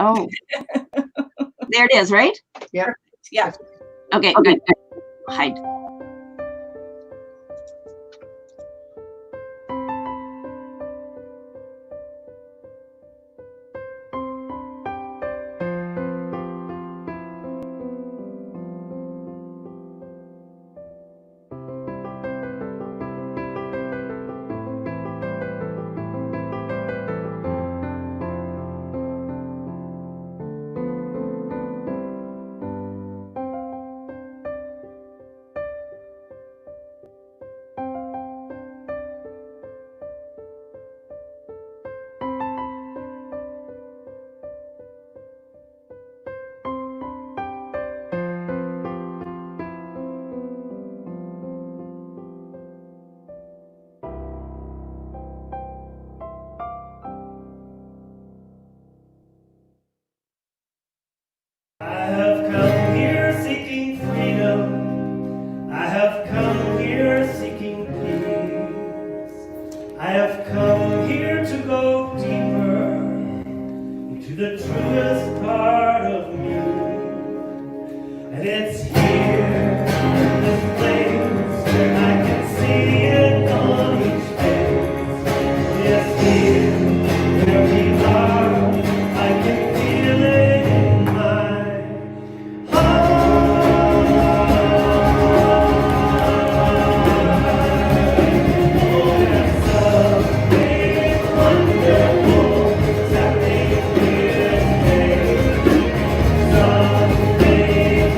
Oh, there it is, right? Yeah. Yeah. Okay. Hide. I have come here seeking freedom. I have come here seeking peace. I have come here to go deeper into the truest part of me. And it's here, in this place, where I can see it on each face. It's here, where we are, I can feel it in my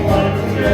wonderful,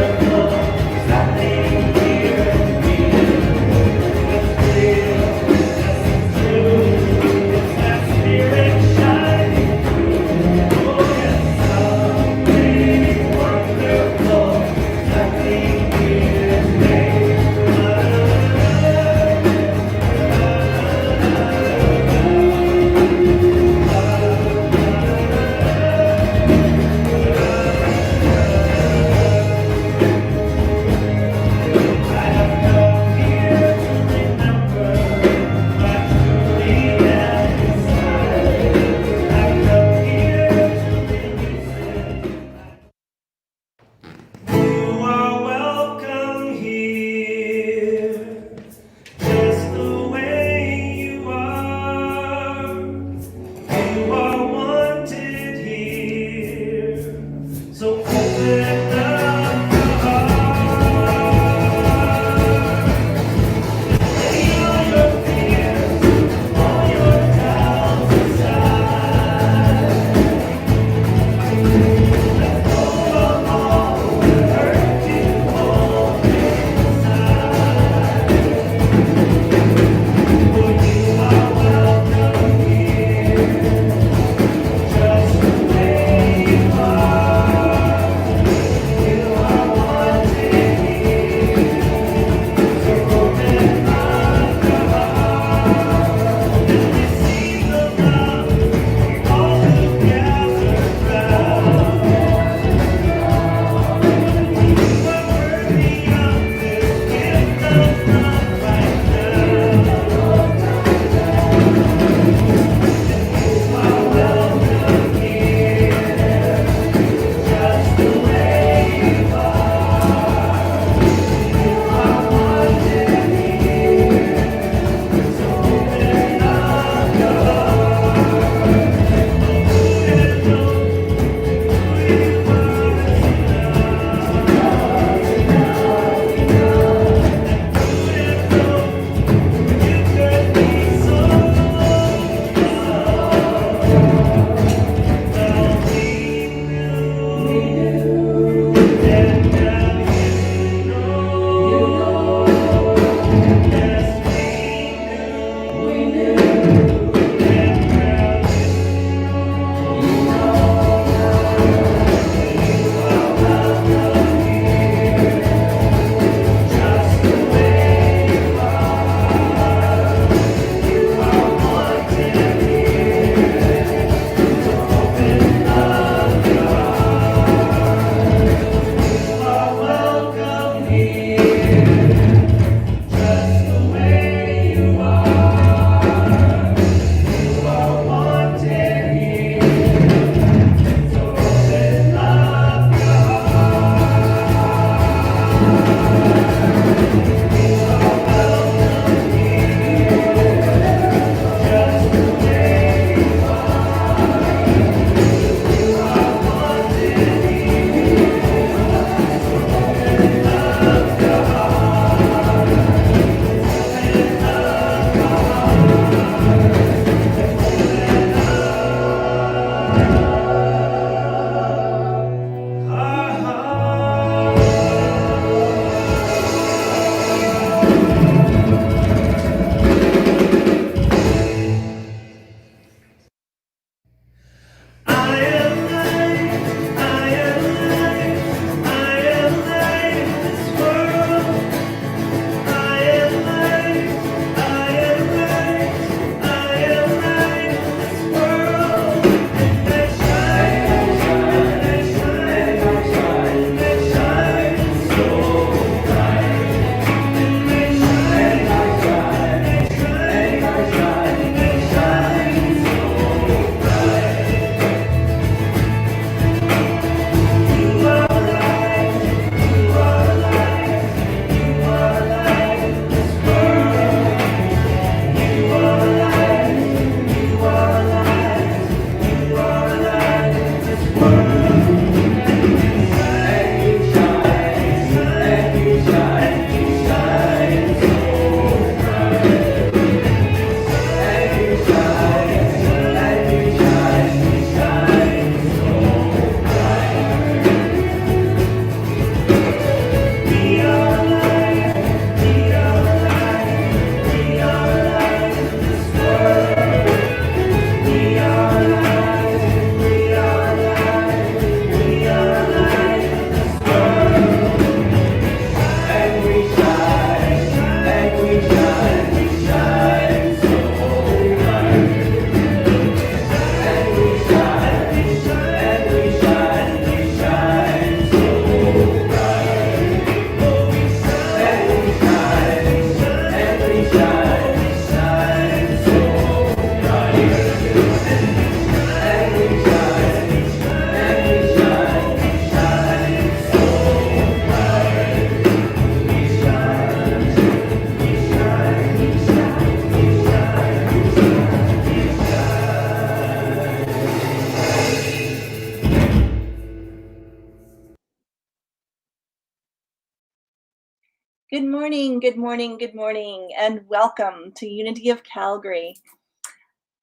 Good morning, good morning, good morning, and welcome to Unity of Calgary.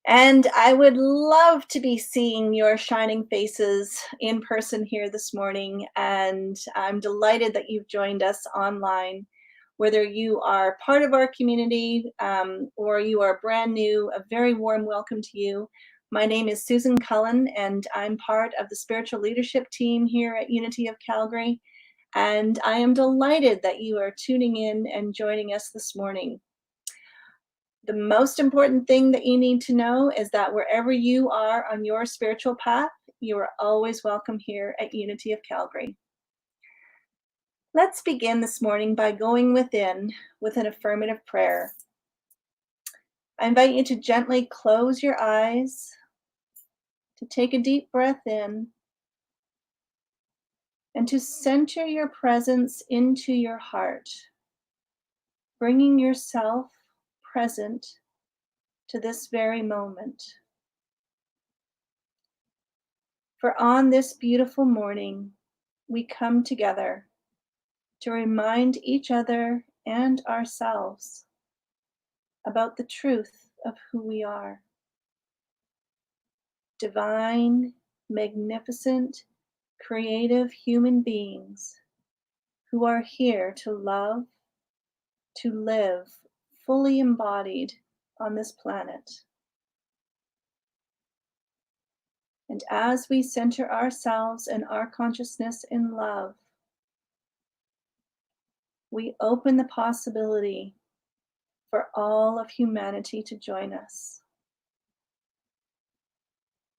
And I would love to be seeing your shining faces in person here this morning. And I'm delighted that you've joined us online. Whether you are part of our community or you are brand new, a very warm welcome to you. My name is Susan Cullen, and I'm part of the spiritual leadership team here at Unity of Calgary. And I am delighted that you are tuning in and joining us this morning. The most important thing that you need to know is that wherever you are on your spiritual path, you are always welcome here at Unity of Calgary. Let's begin this morning by going within with an affirmative prayer. I invite you to gently close your eyes, to take a deep breath in, and to center your presence into your heart, bringing yourself present to this very moment. For on this beautiful morning, we come together to remind each other and ourselves about the truth of who we are. Divine, magnificent, creative human beings who are here to love, to live fully embodied on this planet. And as we center ourselves and our consciousness in love, we open the possibility for all of humanity to join us.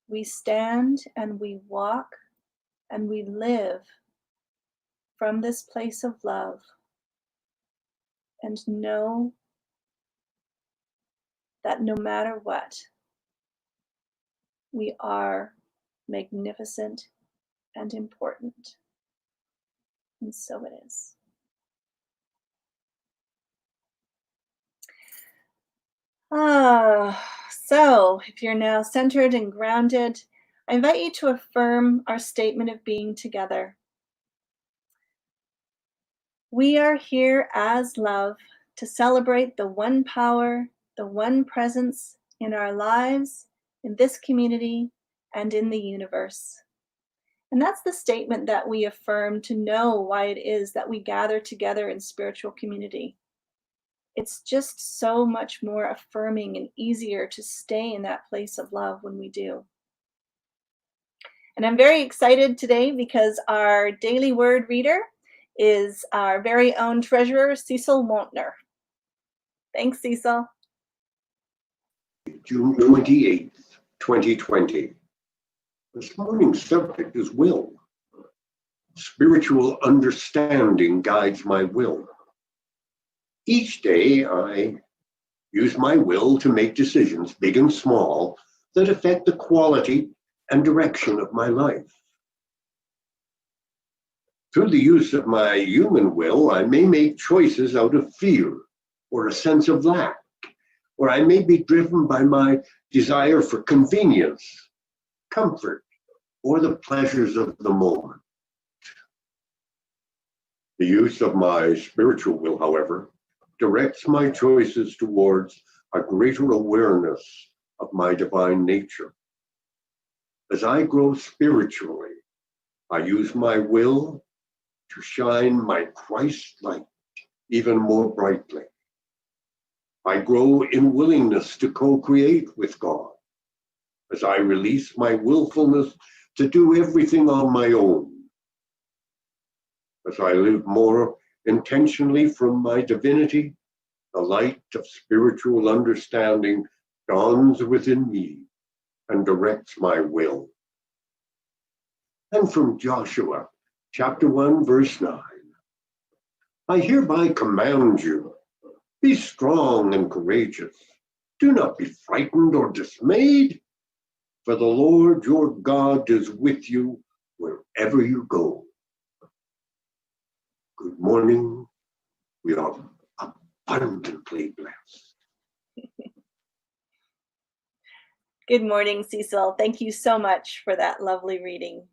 We stand and we walk and we live from this place of love and know that no matter what, we are magnificent and important. And so it is. So if you're now centered and grounded, I invite you to affirm our statement of being together. We are here as love to celebrate the one power, the one presence in our lives, in this community, and in the universe. And that's the statement that we affirm to know why it is that we gather together in spiritual community. It's just so much more affirming and easier to stay in that place of love when we do. And I'm very excited today because our daily word reader is our very own treasurer, Cecil Wontner. Thanks, Cecil. June 28th, 2020. This morning's subject is will. Spiritual understanding guides my will. Each day I use my will to make decisions, big and small, that affect the quality and direction of my life. Through the use of my human will, I may make choices out of fear or a sense of lack, or I may be driven by my desire for convenience, comfort, or the pleasures of the moment. The use of my spiritual will, however, directs my choices towards a greater awareness of my divine nature. As I grow spiritually, I use my will to shine my Christ light even more brightly. I grow in willingness to co-create with God as I release my willfulness to do everything on my own. As I live more intentionally from my divinity, the light of spiritual understanding dawns within me and directs my will. And from Joshua, chapter 1, verse 9, I hereby command you, be strong and courageous. Do not be frightened or dismayed, for the Lord your God is with you wherever you go. Good morning. We are abundantly blessed. Good morning, Cecil. Thank you so much for that lovely reading.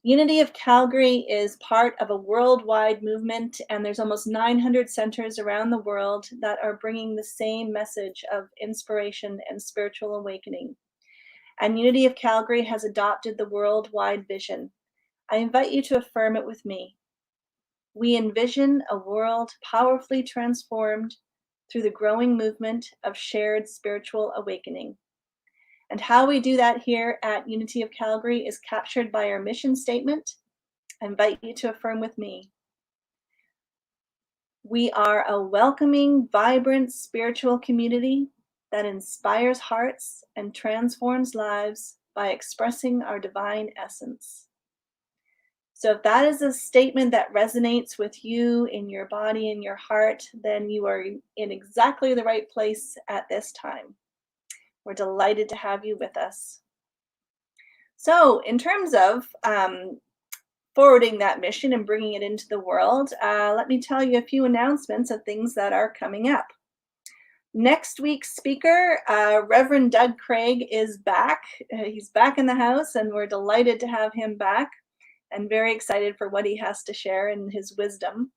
Unity of Calgary is part of a worldwide movement, and there's almost 900 centers around the world that are bringing the same message of inspiration and spiritual awakening. And Unity of Calgary has adopted the worldwide vision. I invite you to affirm it with me. We envision a world powerfully transformed through the growing movement of shared spiritual awakening. And how we do that here at Unity of Calgary is captured by our mission statement. I invite you to affirm with me. We are a welcoming, vibrant spiritual community that inspires hearts and transforms lives by expressing our divine essence. So if that is a statement that resonates with you in your body and your heart, then you are in exactly the right place at this time. We're delighted to have you with us. So in terms of forwarding that mission and bringing it into the world, let me tell you a few announcements of things that are coming up. Next week's speaker, Reverend Doug Craig, is back. He's back in the house, and we're delighted to have him back and very excited for what he has to share in his wisdom.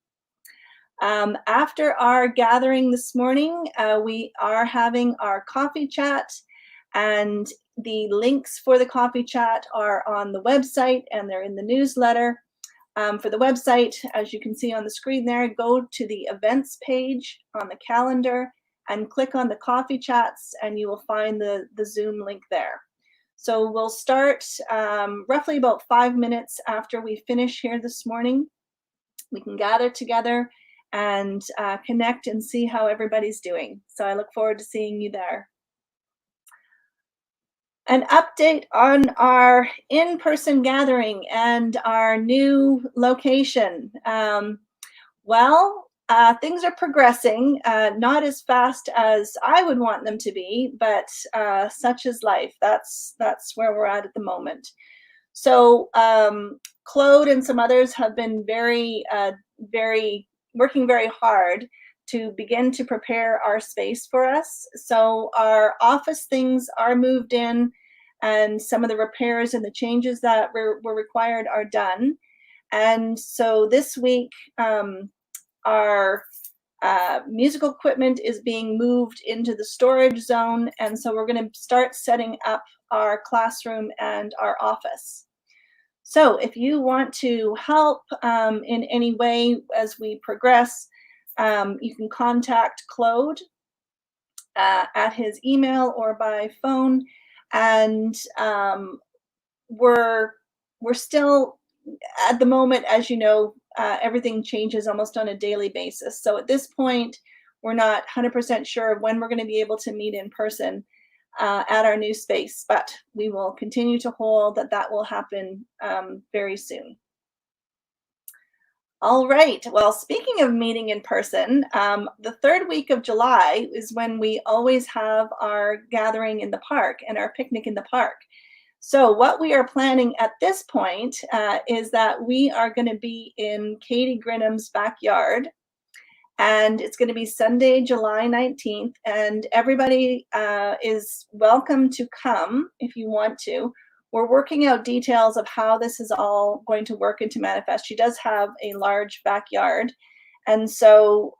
After our gathering this morning, we are having our coffee chat, and the links for the coffee chat are on the website and they're in the newsletter. For the website, as you can see on the screen there, go to the events page on the calendar and click on the coffee chats, and you will find the Zoom link there. So we'll start roughly about 5 minutes after we finish here this morning. We can gather together and connect and see how everybody's doing. So I look forward to seeing you there. An update on our in-person gathering and our new location. Things are progressing, not as fast as I would want them to be, but such is life. That's where we're at the moment. So Claude and some others have been working very hard to begin to prepare our space for us. So our office things are moved in, and some of the repairs and the changes that were required are done. And so this week, our musical equipment is being moved into the storage zone, and so we're going to start setting up our classroom and our office. So if you want to help in any way as we progress, you can contact Claude at his email or by phone, and we're still at the moment, as you know, everything changes almost on a daily basis. So at this point, we're not 100% sure of when we're going to be able to meet in person at our new space, but we will continue to hold that will happen very soon. All right. Well, speaking of meeting in person, the third week of July is when we always have our gathering in the park and our picnic in the park. So what we are planning at this point is that we are going to be in Katie Grinham's backyard, and it's going to be Sunday, July 19th, and everybody is welcome to come if you want to. We're working out details of how this is all going to work and to manifest. She does have a large backyard, and so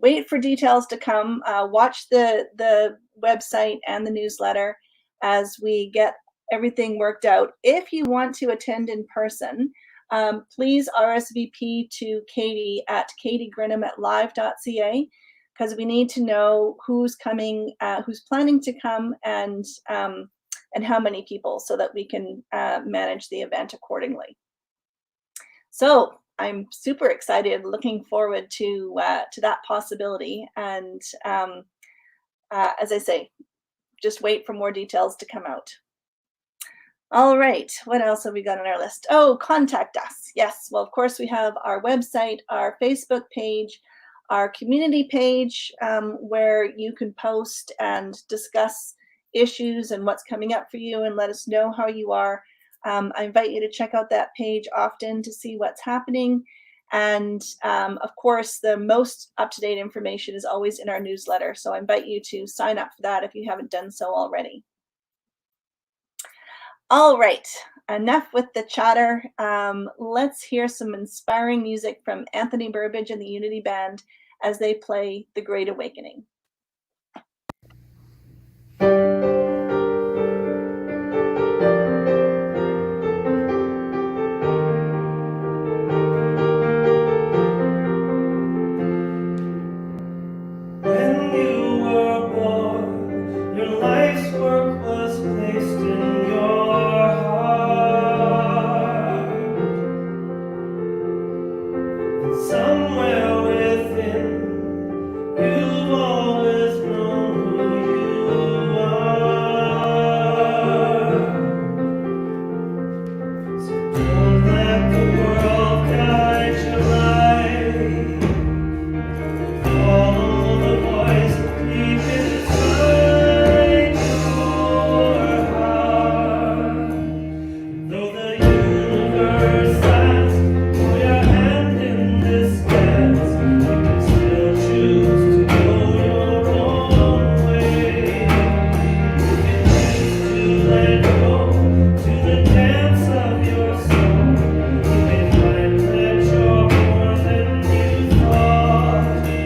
wait for details to come. Watch the website and the newsletter as we get everything worked out. If you want to attend in person, please RSVP to Katie at katiegrinham@live.ca, because we need to know who's coming, who's planning to come, and how many people, so that we can manage the event accordingly. So I'm super excited, looking forward to that possibility. And as I say, just wait for more details to come out. All right, what else have we got on our list? Oh, contact us. Yes, well, of course, we have our website, our Facebook page, our community page, where you can post and discuss issues and what's coming up for you, and let us know how you are. I invite you to check out that page often to see what's happening. And of course, the most up-to-date information is always in our newsletter. So I invite you to sign up for that if you haven't done so already. All right, enough with the chatter. Let's hear some inspiring music from Anthony Burbidge and the Unity Band as they play The Great Awakening. When you were born, your life's work was placed in your heart. And somewhere within, you've always known who you are. So don't let the world guide your life. Follow the voice deep inside your heart. Though the universe asks for your hand in this dance, you can still choose to go your own way. You can choose to let go to the dance of your soul. You may find that you're more than you thought you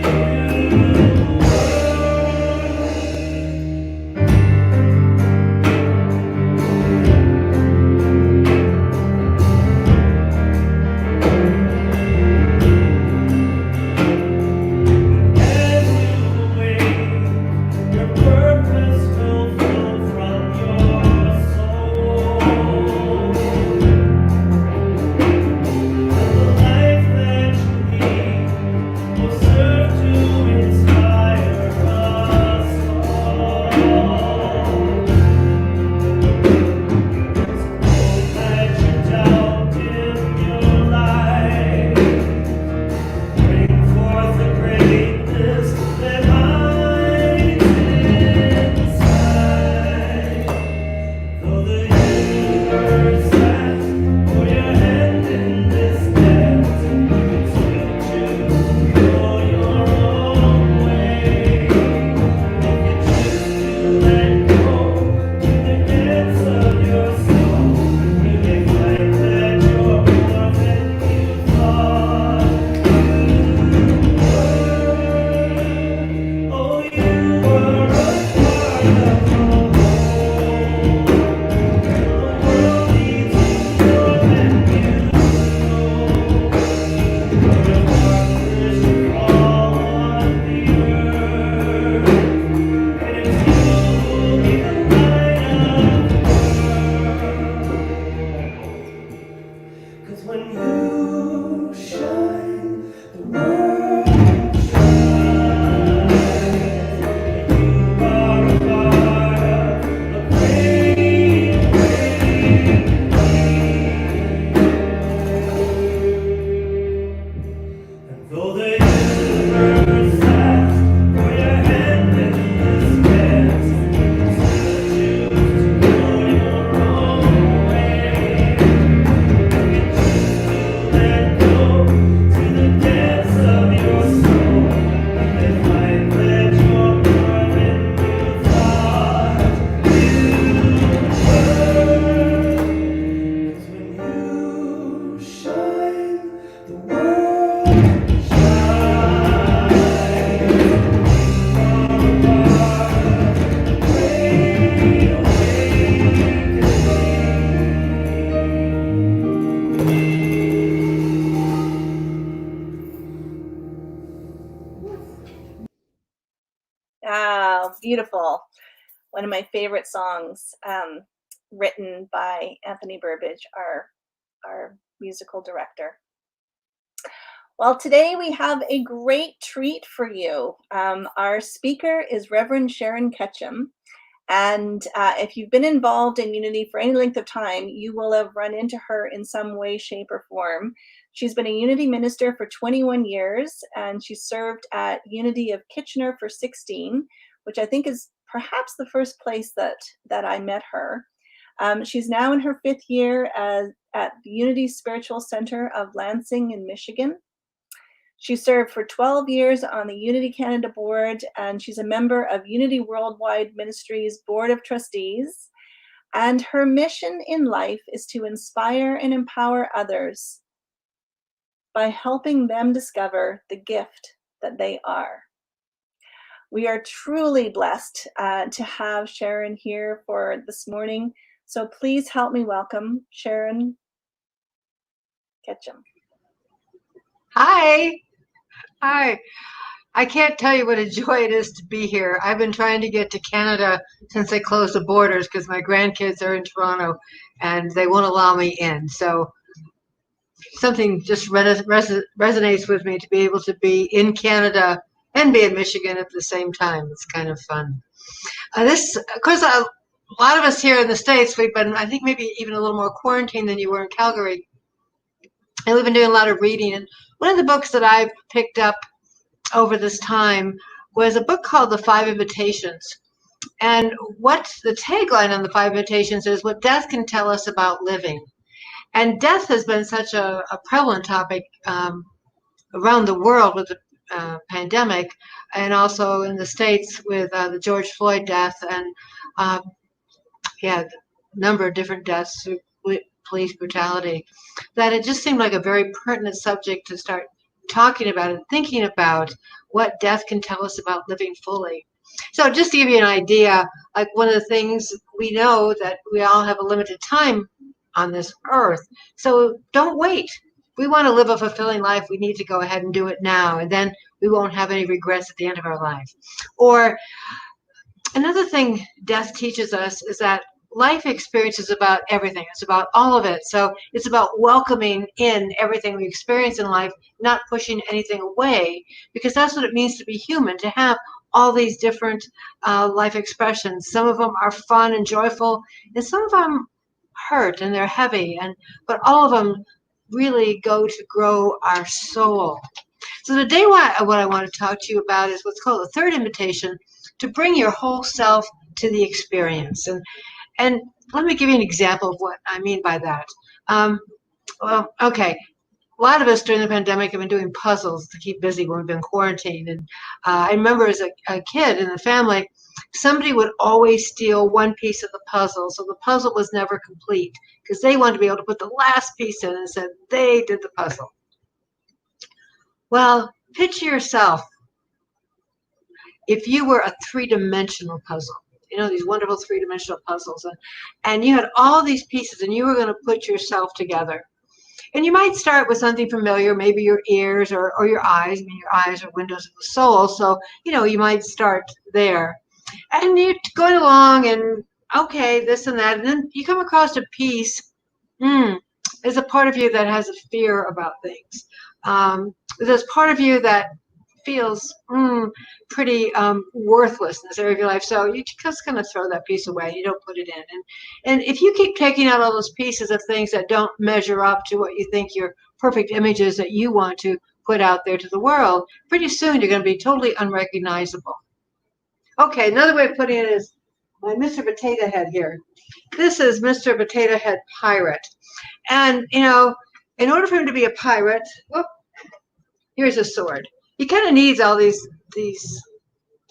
were. As you wake, your purpose will flow from your soul. And the life that you lead will serve to inspire us all. Don't let your doubt dim your light. Bring forth the greatness that hides inside. Though the universe asks for your hand in this dance, you can still choose to go your own way. You can choose to let go to the dance of your soul. You may find that you're more than you thought you were. Oh, you were a part of the whole. The world needs you more than you know. You're a darkness you fall on the earth, and it's you who'll be the light of the world. 'Cause when you shine, the world shines. You are a part of a great awakening. And though the universe asks for your hand in this dance, you can still choose to go your own way. You can choose to let go to the depths of your soul. You may find that you're more than you thought you were. 'Cause when you shine, the world shines. You are a part of the great awakening. Ah, beautiful. One of my favorite songs, written by Anthony Burbidge, our musical director. Well, today we have a great treat for you. Our speaker is Reverend Sharon Ketchum. And if you've been involved in Unity for any length of time, you will have run into her in some way, shape, or form. She's been a Unity minister for 21 years, and she served at Unity of Kitchener for 16, which I think is perhaps the first place that I met her. She's now in her 5th year at the Unity Spiritual Center of Lansing in Michigan. She served for 12 years on the Unity Canada board, and she's a member of Unity Worldwide Ministries Board of Trustees. And her mission in life is to inspire and empower others by helping them discover the gift that they are. We are truly blessed to have Sharon here for this morning. So please help me welcome Sharon Ketchum. Hi. Hi. I can't tell you what a joy it is to be here. I've been trying to get to Canada since they closed the borders because my grandkids are in Toronto and they won't allow me in. So something just resonates with me to be able to be in Canada and be in Michigan at the same time. It's kind of fun. Of course, a lot of us here in the States, we've been, I think, maybe even a little more quarantined than you were in Calgary. And we've been doing a lot of reading. And one of the books that I've picked up over this time was a book called The Five Invitations. And what the tagline on The Five Invitations is, what death can tell us about living. And death has been such a prevalent topic around the world with the pandemic, and also in the States with the George Floyd death, and a number of different deaths through police brutality, that it just seemed like a very pertinent subject to start talking about and thinking about what death can tell us about living fully. So just to give you an idea, like one of the things we know that we all have a limited time on this earth. So don't wait. If we want to live a fulfilling life, we need to go ahead and do it now, and then we won't have any regrets at the end of our life. Or another thing death teaches us is that life experience is about everything. It's about all of it. So it's about welcoming in everything we experience in life, not pushing anything away, because that's what it means to be human, to have all these different life expressions. Some of them are fun and joyful, and some of them hurt and they're heavy, but all of them really go to grow our soul. So today what I want to talk to you about is what's called the third invitation, to bring your whole self to the experience. And let me give you an example of what I mean by that. Okay, a lot of us during the pandemic have been doing puzzles to keep busy when we've been quarantined. And I remember as a kid in the family, somebody would always steal one piece of the puzzle, so the puzzle was never complete because they wanted to be able to put the last piece in and said they did the puzzle. Well, picture yourself if you were a three-dimensional puzzle. You know, these wonderful three-dimensional puzzles, and you had all these pieces and you were going to put yourself together. And you might start with something familiar, maybe your ears or your eyes. I mean, your eyes are windows of the soul, so you might start there. And you're going along and okay, this and that, and then you come across a piece. There's a part of you that has a fear about things. There's part of you that feels pretty worthless in this area of your life, so you just kind of throw that piece away. You don't put it in, and if you keep taking out all those pieces of things that don't measure up to what you think your perfect images that you want to put out there to the world, pretty soon you're going to be totally unrecognizable. Okay, another way of putting it is my Mr. Potato Head here. This is Mr. Potato Head Pirate, and in order for him to be a pirate, here's a sword. He kind of needs all these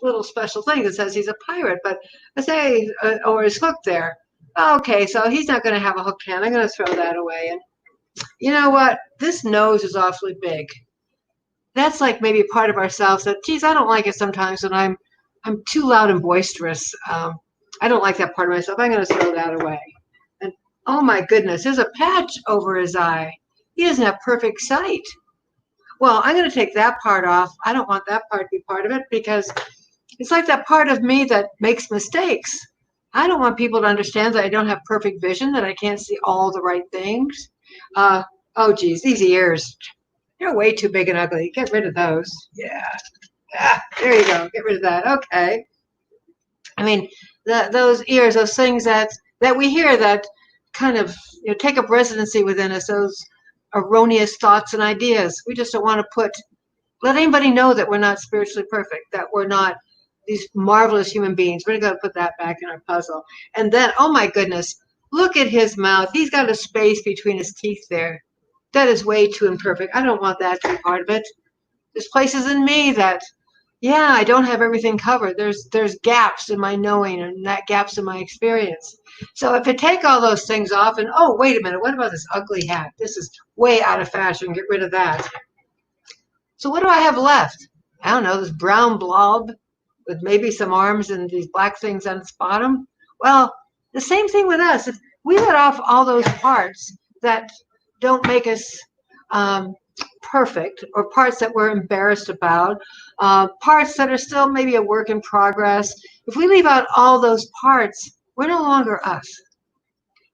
little special things that says he's a pirate, but I say, or his hook there. Okay, so he's not going to have a hook hand. I'm going to throw that away. And you know what? This nose is awfully big. That's like maybe part of ourselves that, geez, I don't like it sometimes when I'm too loud and boisterous. I don't like that part of myself. I'm going to throw that away. And oh my goodness, there's a patch over his eye. He doesn't have perfect sight. Well, I'm going to take that part off. I don't want that part to be part of it because it's like that part of me that makes mistakes. I don't want people to understand that I don't have perfect vision, that I can't see all the right things. Oh, geez, these ears, they're way too big and ugly. Get rid of those. Yeah. There you go. Get rid of that. Okay. I mean, those ears, those things that we hear that kind of take up residency within us, those erroneous thoughts and ideas. We just don't want to let anybody know that we're not spiritually perfect, that we're not these marvelous human beings. We're going to put that back in our puzzle. And then, oh my goodness, look at his mouth. He's got a space between his teeth there. That is way too imperfect. I don't want that to be part of it. There's places in me that Yeah, I don't have everything covered. There's gaps in my knowing and that gaps in my experience. So if I take all those things off and, oh, wait a minute, what about this ugly hat? This is way out of fashion. Get rid of that. So what do I have left? I don't know, this brown blob with maybe some arms and these black things on its bottom. Well, the same thing with us. If we let off all those parts that don't make us perfect, or parts that we're embarrassed about, parts that are still maybe a work in progress, if we leave out all those parts, we're no longer us.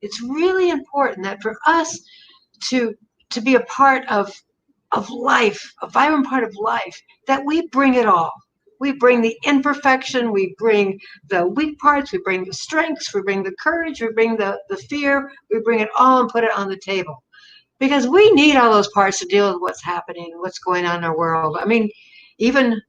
It's really important that for us to be a part of life, a vibrant part of life, that we bring it all. We bring the imperfection, we bring the weak parts, we bring the strengths, we bring the courage, we bring the fear, we bring it all and put it on the table. Because we need all those parts to deal with what's happening, what's going on in our world. I mean, even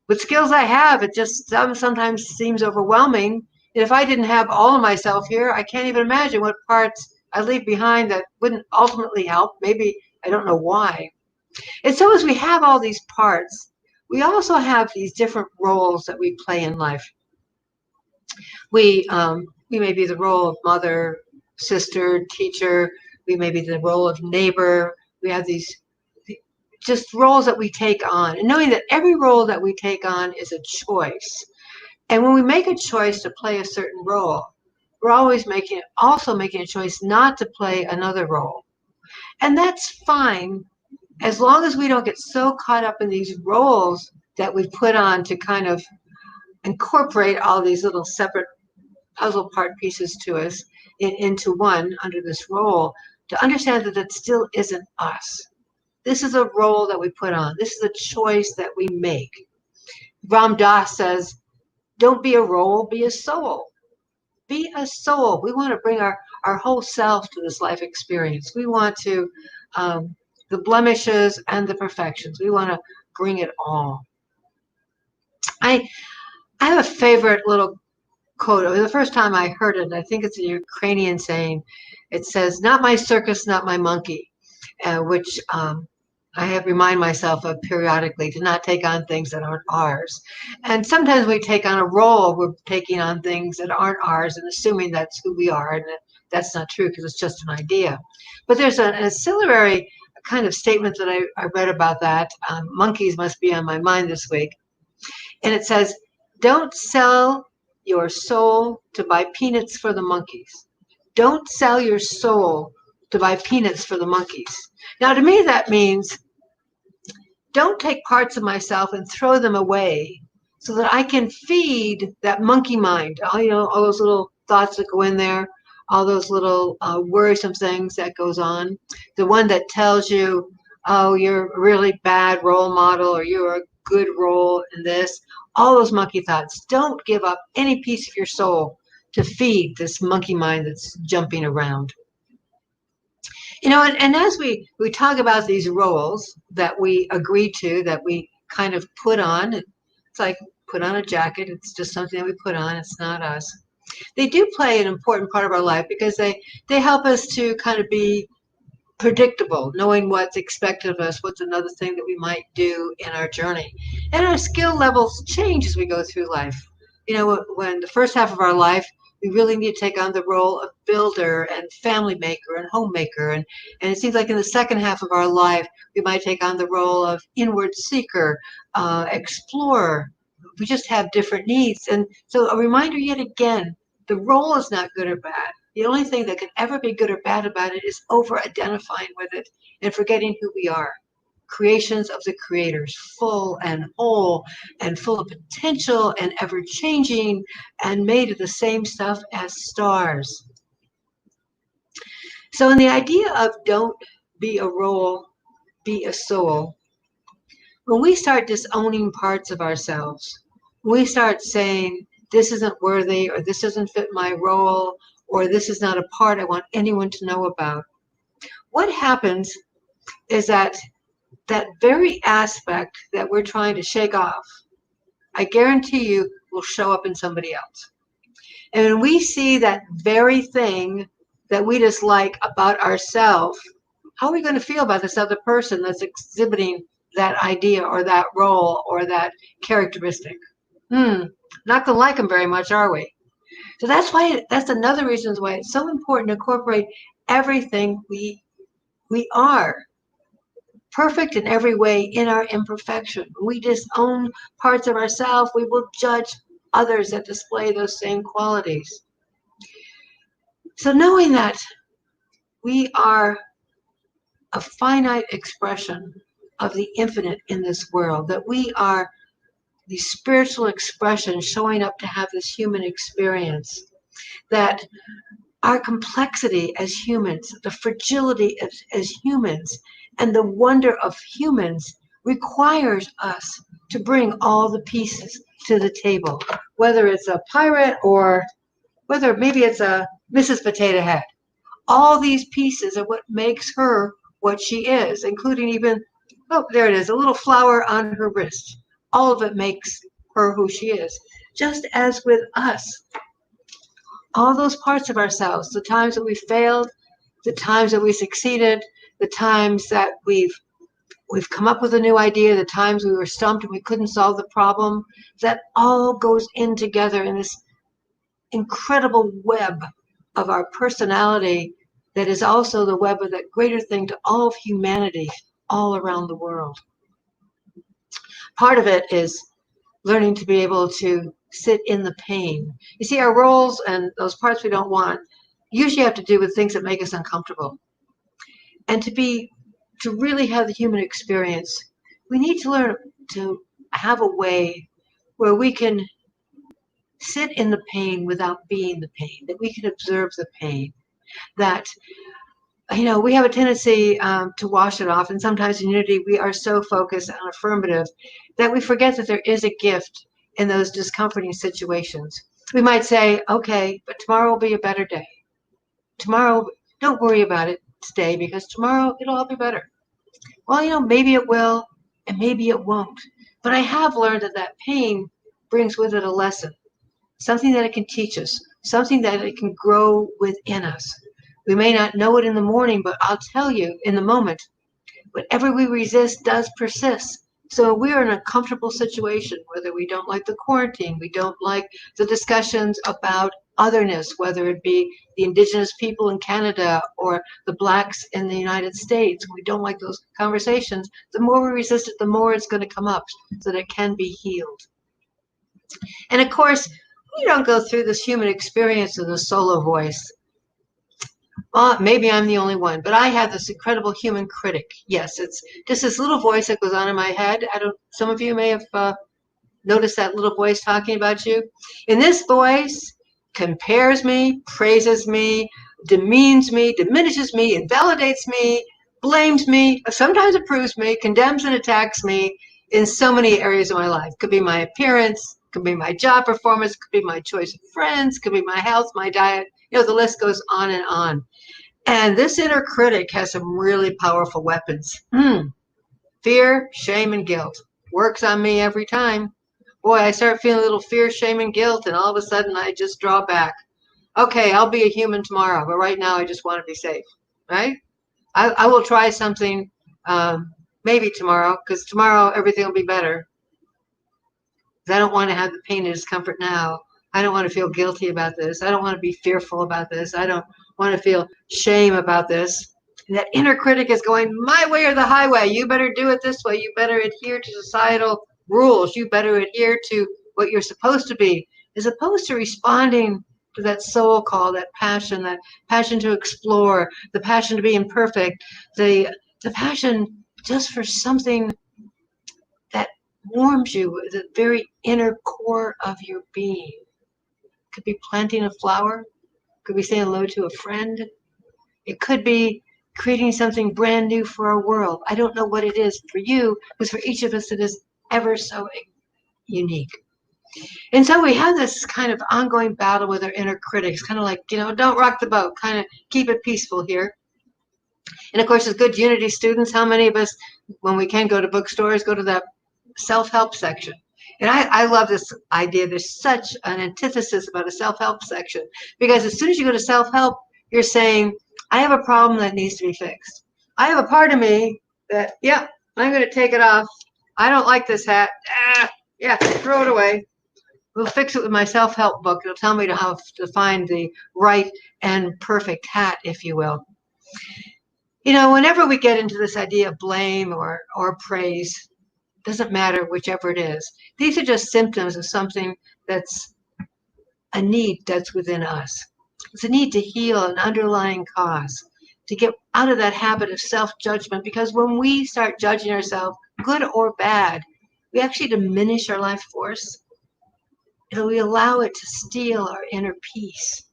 with skills I have, it just sometimes seems overwhelming. And if I didn't have all of myself here, I can't even imagine what parts I leave behind that wouldn't ultimately help. Maybe I don't know why. And so as we have all these parts, we also have these different roles that we play in life. We may be the role of mother, sister, teacher. We may be the role of neighbor. We have these just roles that we take on, and knowing that every role that we take on is a choice. And when we make a choice to play a certain role, we're always also making a choice not to play another role. And that's fine, as long as we don't get so caught up in these roles that we put on to kind of incorporate all these little separate puzzle part pieces to us into one under this role, to understand that that still isn't us. This is a role that we put on. This is a choice that we make. Ram Dass says, don't be a role, be a soul. Be a soul. We want to bring our whole self to this life experience. We want to, the blemishes and the perfections, we want to bring it all. I have a favorite little quote. The first time I heard it, I think it's a Ukrainian saying. It says, not my circus, not my monkey, which I have remind myself of periodically, to not take on things that aren't ours. And sometimes we take on a role, we're taking on things that aren't ours and assuming that's who we are, and that's not true because it's just an idea. But there's an ancillary kind of statement that I read about that. Monkeys must be on my mind this week. And it says, don't sell your soul to buy peanuts for the monkeys. Don't sell your soul to buy peanuts for the monkeys. Now, to me, that means don't take parts of myself and throw them away so that I can feed that monkey mind, all those little thoughts that go in there, all those little worrisome things that goes on. The one that tells you, oh, you're a really bad role model, or you're a good role in this. All those monkey thoughts. Don't give up any piece of your soul to feed this monkey mind that's jumping around. And as we talk about these roles that we agree to, that we kind of put on, it's like put on a jacket. It's just something that we put on. It's not us. They do play an important part of our life because they help us to kind of be predictable, knowing what's expected of us, what's another thing that we might do in our journey. And our skill levels change as we go through life. When the first half of our life, we really need to take on the role of builder and family maker and homemaker. And it seems like in the second half of our life, we might take on the role of inward seeker, explorer. We just have different needs. And so a reminder yet again, the role is not good or bad. The only thing that can ever be good or bad about it is over-identifying with it and forgetting who we are. Creations of the creators, full and whole and full of potential and ever-changing and made of the same stuff as stars. So in the idea of don't be a role, be a soul, when we start disowning parts of ourselves, when we start saying, this isn't worthy, or this doesn't fit my role, or this is not a part I want anyone to know about, what happens is that very aspect that we're trying to shake off, I guarantee you, will show up in somebody else. And when we see that very thing that we dislike about ourselves, how are we going to feel about this other person that's exhibiting that idea or that role or that characteristic. Not going to like them very much, are we? So that's another reason why it's so important to incorporate everything we are. Perfect in every way in our imperfection. We disown parts of ourselves. We will judge others that display those same qualities. So knowing that we are a finite expression of the infinite in this world, that we are the spiritual expression showing up to have this human experience, that our complexity as humans, the fragility as humans, and the wonder of humans requires us to bring all the pieces to the table, whether it's a pirate or whether maybe it's a Mrs. Potato Head. All these pieces are what makes her what she is, including even, oh, there it is, a little flower on her wrist. All of it makes her who she is. Just as with us, all those parts of ourselves, the times that we failed, the times that we succeeded, the times that we've come up with a new idea, the times we were stumped and we couldn't solve the problem, that all goes in together in this incredible web of our personality that is also the web of that greater thing to all of humanity all around the world. Part of it is learning to be able to sit in the pain. You see, our roles and those parts we don't want usually have to do with things that make us uncomfortable. And to really have the human experience, we need to learn to have a way where we can sit in the pain without being the pain, that we can observe the pain, that we have a tendency to wash it off. And sometimes in Unity, we are so focused on affirmative that we forget that there is a gift in those discomforting situations. We might say, okay, but tomorrow will be a better day. Tomorrow, don't worry about it today because tomorrow it'll all be better. Well, maybe it will and maybe it won't. But I have learned that pain brings with it a lesson, something that it can teach us, something that it can grow within us. We may not know it in the morning, but I'll tell you in the moment, whatever we resist does persist. So we're in a comfortable situation, whether we don't like the quarantine, we don't like the discussions about otherness, whether it be the indigenous people in Canada or the blacks in the United States. We don't like those conversations. The more we resist it, the more it's going to come up so that it can be healed. And of course, we don't go through this human experience of the solo voice. Well, maybe I'm the only one, but I have this incredible human critic. Yes, it's just this little voice that goes on in my head. Some of you may have noticed that little voice talking about you. And this voice compares me, praises me, demeans me, diminishes me, invalidates me, blames me, sometimes approves me, condemns and attacks me in so many areas of my life. Could be my appearance, could be my job performance, could be my choice of friends, could be my health, my diet. The list goes on and on. And this inner critic has some really powerful weapons. Fear, shame, and guilt. Works on me every time. Boy, I start feeling a little fear, shame, and guilt, and all of a sudden I just draw back. Okay, I'll be a human tomorrow, but right now I just want to be safe, right? I will try something maybe tomorrow, because tomorrow everything will be better. I don't want to have the pain and discomfort now. I don't want to feel guilty about this. I don't want to be fearful about this. I don't want to feel shame about this. And that inner critic is going, my way or the highway. You better do it this way. You better adhere to societal rules. You better adhere to what you're supposed to be, as opposed to responding to that soul call, that passion to explore, the passion to be imperfect, the passion just for something that warms you at the very inner core of your being. Could be planting a flower. Could be saying hello to a friend. It could be creating something brand new for our world. I don't know what it is for you, because for each of us it is ever so unique. And so we have this kind of ongoing battle with our inner critics, kind of like, don't rock the boat, kind of keep it peaceful here. And of course, as good Unity students, how many of us, when we can go to bookstores, go to that self-help section? And I love this idea. There's such an antithesis about a self-help section, because as soon as you go to self-help, you're saying, I have a problem that needs to be fixed. I have a part of me that, I'm going to take it off. I don't like this hat. Yeah, throw it away. We'll fix it with my self-help book. It'll tell me how to find the right and perfect hat, if you will. You know, whenever we get into this idea of blame or praise, doesn't matter whichever it is. These are just symptoms of something that's a need that's within us. It's a need to heal an underlying cause, to get out of that habit of self-judgment, because when we start judging ourselves, good or bad, we actually diminish our life force. And we allow it to steal our inner peace.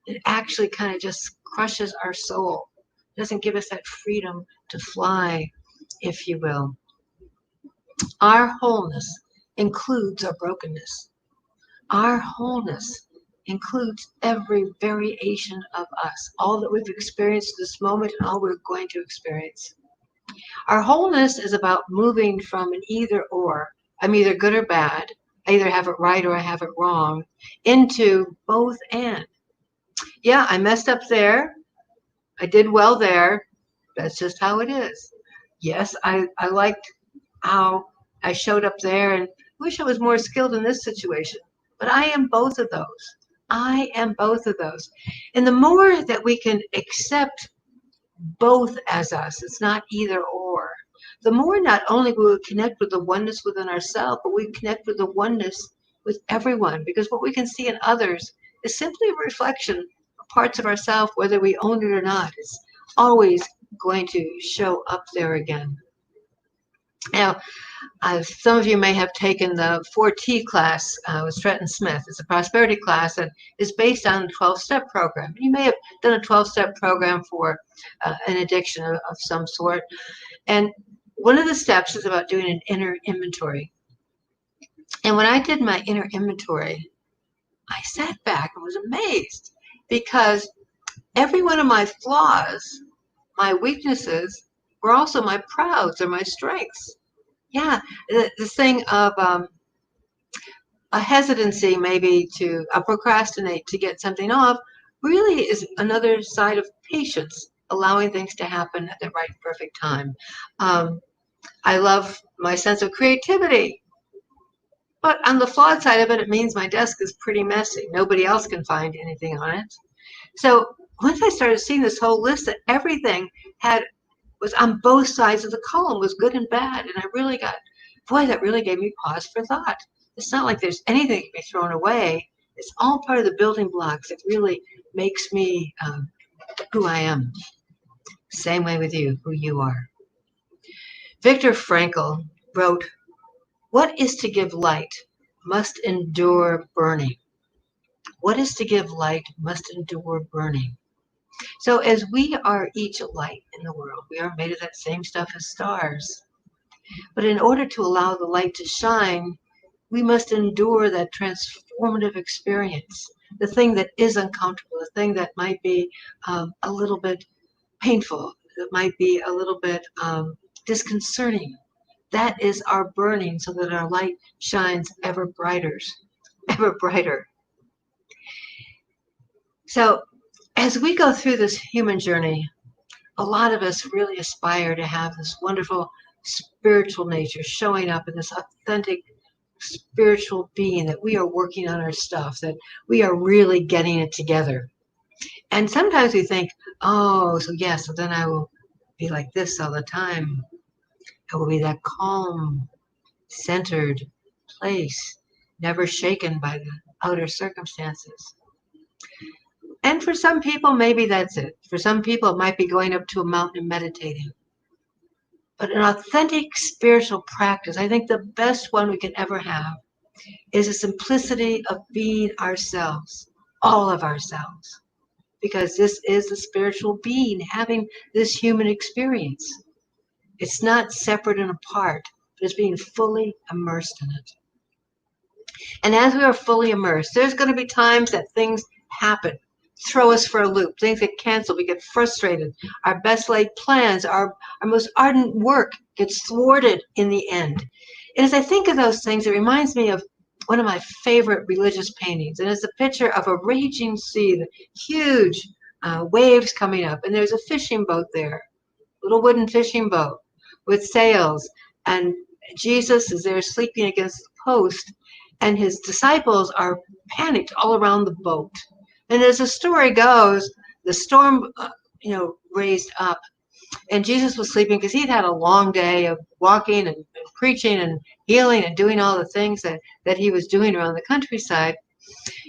It actually kind of just crushes our soul. It doesn't give us that freedom to fly, if you will. Our wholeness includes our brokenness. Our wholeness includes every variation of us, all that we've experienced this moment and all we're going to experience. Our wholeness is about moving from an either or, I'm either good or bad, I either have it right or I have it wrong, into both and. Yeah, I messed up there. I did well there. That's just how it is. Yes, I liked how I showed up there and wish I was more skilled in this situation. But I am both of those. I am both of those. And the more that we can accept both as us, it's not either or, the more not only will we connect with the oneness within ourselves, but we connect with the oneness with everyone. Because what we can see in others is simply a reflection of parts of ourselves, whether we own it or not. It's always going to show up there again. Now, some of you may have taken the 4T class with Stretton Smith. It's a prosperity class that is based on a 12-step program. You may have done a 12-step program for an addiction of some sort. And one of the steps is about doing an inner inventory. And when I did my inner inventory, I sat back and was amazed, because every one of my flaws, my weaknesses, were also my prouds or my strengths. Yeah, the thing of a hesitancy maybe to procrastinate to get something off really is another side of patience, allowing things to happen at the right perfect time. I love my sense of creativity, but on the flawed side of it, it means my desk is pretty messy. Nobody else can find anything on it. So once I started seeing this whole list that everything was on both sides of the column, was good and bad, and I really got, boy, that really gave me pause for thought. It's not like there's anything that can be thrown away. It's all part of the building blocks that really makes me who I am. Same way with you, who you are. Viktor Frankl wrote, "What is to give light must endure burning. What is to give light must endure burning." So as we are each a light in the world, we are made of that same stuff as stars. But in order to allow the light to shine, we must endure that transformative experience, the thing that is uncomfortable, the thing that might be a little bit painful, that might be a little bit disconcerting. That is our burning, so that our light shines ever brighter, ever brighter. So as we go through this human journey, a lot of us really aspire to have this wonderful spiritual nature showing up in this authentic spiritual being, that we are working on our stuff, that we are really getting it together. And sometimes we think, oh, so yes, so then I will be like this all the time. I will be that calm, centered place, never shaken by the outer circumstances. And for some people, maybe that's it. For some people, it might be going up to a mountain and meditating. But an authentic spiritual practice, I think the best one we can ever have, is a simplicity of being ourselves, all of ourselves. Because this is the spiritual being having this human experience. It's not separate and apart, but it's being fully immersed in it. And as we are fully immersed, there's going to be times that things happen, throw us for a loop, things get canceled, we get frustrated, our best laid plans, our most ardent work gets thwarted in the end. And as I think of those things, it reminds me of one of my favorite religious paintings, and it's a picture of a raging sea, the huge waves coming up, and there's a fishing boat there, little wooden fishing boat, with sails, and Jesus is there sleeping against the post, and his disciples are panicked all around the boat. And as the story goes, the storm, raised up, and Jesus was sleeping because he'd had a long day of walking and preaching and healing and doing all the things that he was doing around the countryside.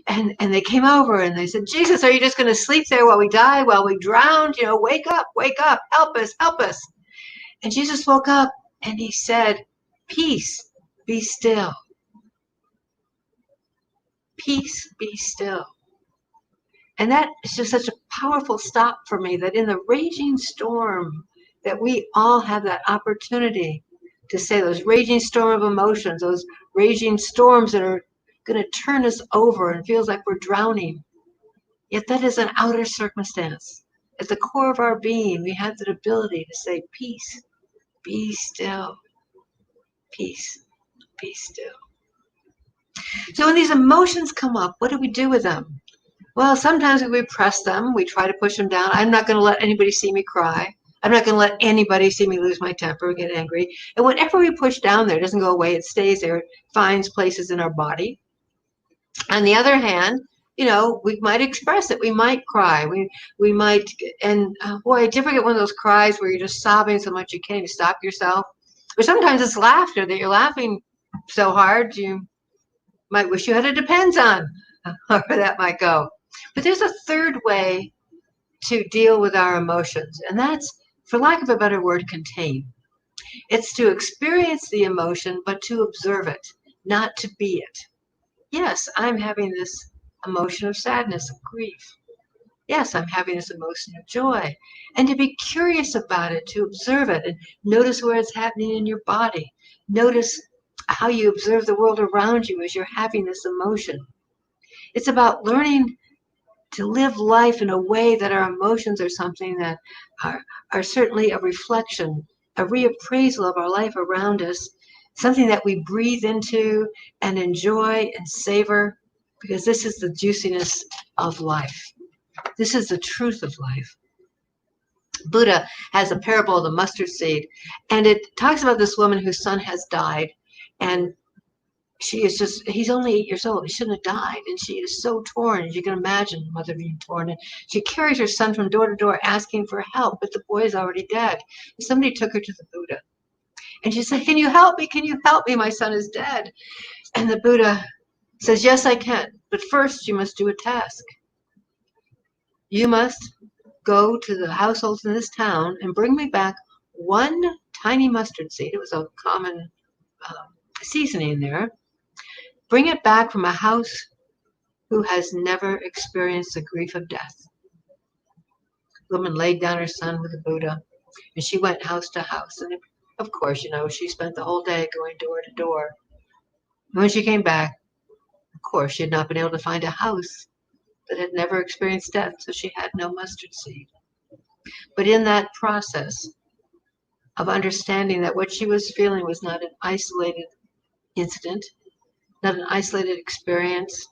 And they came over and they said, Jesus, are you just going to sleep there while we die, while we drown? Wake up, help us, help us. And Jesus woke up and he said, peace, be still. Peace, be still. And that is just such a powerful stop for me, that in the raging storm, that we all have that opportunity to say, those raging storm of emotions, those raging storms that are going to turn us over and feels like we're drowning. Yet that is an outer circumstance. At the core of our being, we have that ability to say, peace, be still. Peace, be still. So when these emotions come up, what do we do with them? Well, sometimes we repress them. We try to push them down. I'm not going to let anybody see me cry. I'm not going to let anybody see me lose my temper or get angry. And whatever we push down there doesn't go away. It stays there. It finds places in our body. On the other hand, we might express it. We might cry. We might, and boy, did you ever get one of those cries where you're just sobbing so much you can't even stop yourself? Or sometimes it's laughter, that you're laughing so hard you might wish you had a Depends on, or that might go. But there's a third way to deal with our emotions, and that's, for lack of a better word, contain. It's to experience the emotion, but to observe it, not to be it. Yes, I'm having this emotion of sadness, of grief. Yes, I'm having this emotion of joy. And to be curious about it, to observe it, and notice where it's happening in your body. Notice how you observe the world around you as you're having this emotion. It's about learning to live life in a way that our emotions are something that are certainly a reflection, a reappraisal of our life around us, something that we breathe into and enjoy and savor, because this is the juiciness of life. This is the truth of life. Buddha has a parable of the mustard seed, and it talks about this woman whose son has died, and he's only 8 years old. He shouldn't have died. And she is so torn, as you can imagine, mother being torn. And she carries her son from door to door asking for help, but the boy is already dead. And somebody took her to the Buddha. And she said, can you help me? Can you help me? My son is dead. And the Buddha says, yes, I can. But first, you must do a task. You must go to the households in this town and bring me back one tiny mustard seed. It was a common seasoning there. Bring it back from a house who has never experienced the grief of death. The woman laid down her son with the Buddha, and she went house to house. And of course, she spent the whole day going door to door. When she came back, of course, she had not been able to find a house that had never experienced death, so she had no mustard seed. But in that process of understanding that what she was feeling was not an isolated incident, not an isolated experience,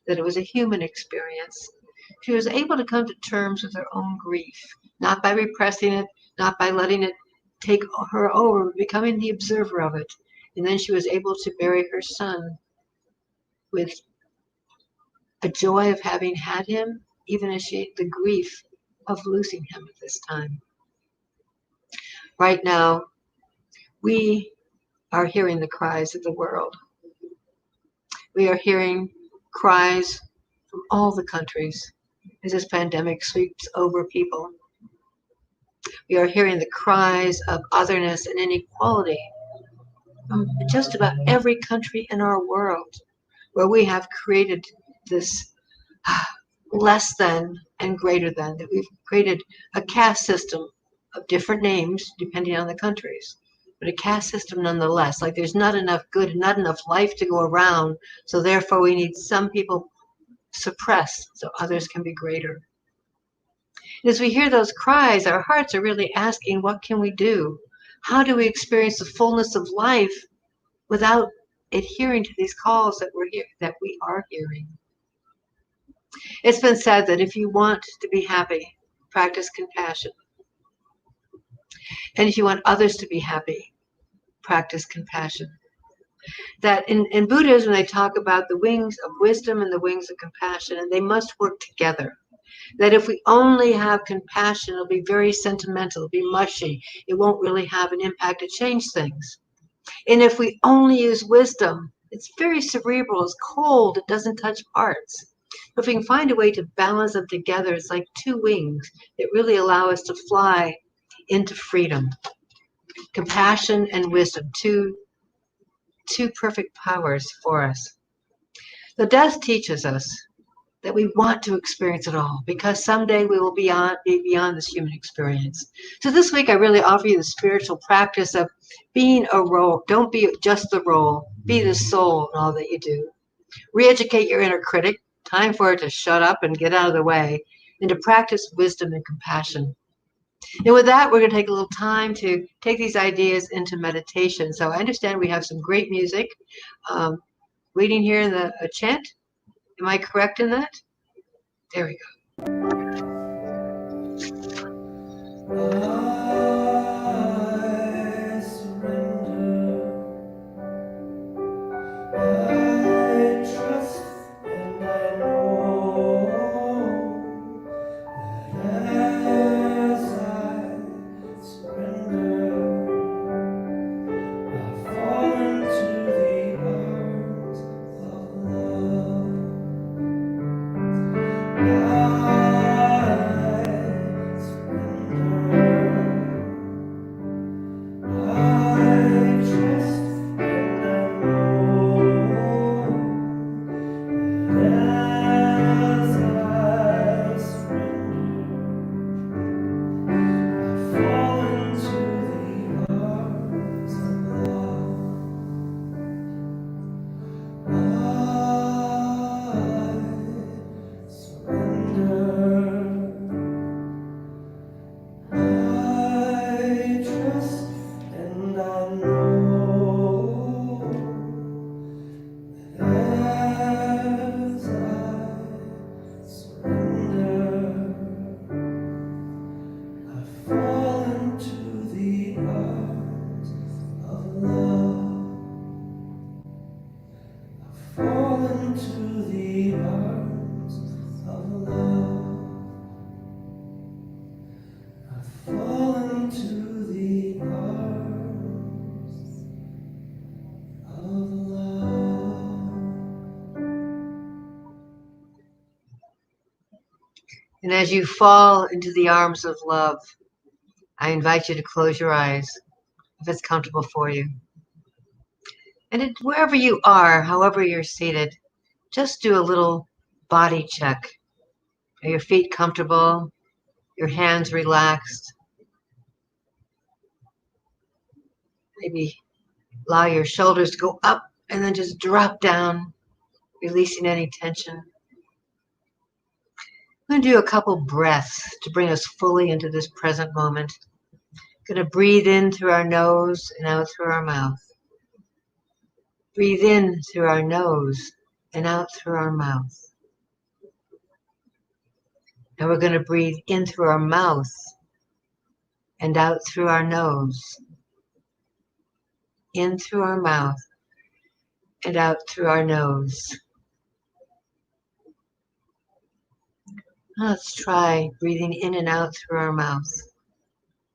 that it was a human experience, she was able to come to terms with her own grief, not by repressing it, not by letting it take her over, but becoming the observer of it. And then she was able to bury her son with a joy of having had him, even as the grief of losing him at this time. Right now, we are hearing the cries of the world. We are hearing cries from all the countries as this pandemic sweeps over people. We are hearing the cries of otherness and inequality from just about every country in our world, where we have created this less than and greater than, that we've created a caste system of different names depending on the countries, but a caste system nonetheless. Like there's not enough good, not enough life to go around, so therefore we need some people suppressed so others can be greater. And as we hear those cries, our hearts are really asking, what can we do? How do we experience the fullness of life without adhering to these calls that we are hearing? It's been said that if you want to be happy, practice compassion. And if you want others to be happy, practice compassion. That in Buddhism, they talk about the wings of wisdom and the wings of compassion, and they must work together. That if we only have compassion, it'll be very sentimental, it'll be mushy. It won't really have an impact to change things. And if we only use wisdom, it's very cerebral, it's cold, it doesn't touch hearts. But if we can find a way to balance them together, it's like two wings that really allow us to fly into freedom. Compassion and wisdom, two perfect powers for us. The death teaches us that we want to experience it all because someday we will be beyond this human experience. So this week I really offer you the spiritual practice of being a role. Don't be just the role, be the soul in all that you do. Re-educate your inner critic, time for it to shut up and get out of the way, and to practice wisdom and compassion. And with that, we're going to take a little time to take these ideas into meditation. So I understand we have some great music waiting here in the chant. Am I correct in that? There we go. I surrender. I trust and I know that as I surrender, I fall into the arms of love. I surrender. I trust and I know that as I surrender, I fall into the arms of love. I surrender. I trust and I know that as I surrender, I fall into the arms of love. I fall into the arms of love. I fall into the arms of love. And as you fall into the arms of love, I invite you to close your eyes if it's comfortable for you. And wherever you are, however you're seated, just do a little body check. Are your feet comfortable? Your hands relaxed? Maybe allow your shoulders to go up and then just drop down, releasing any tension. I'm going to do a couple breaths to bring us fully into this present moment. I'm going to breathe in through our nose and out through our mouth. Breathe in through our nose and out through our mouth. And we're going to breathe in through our mouth and out through our nose. In through our mouth and out through our nose. Let's try breathing in and out through our mouth.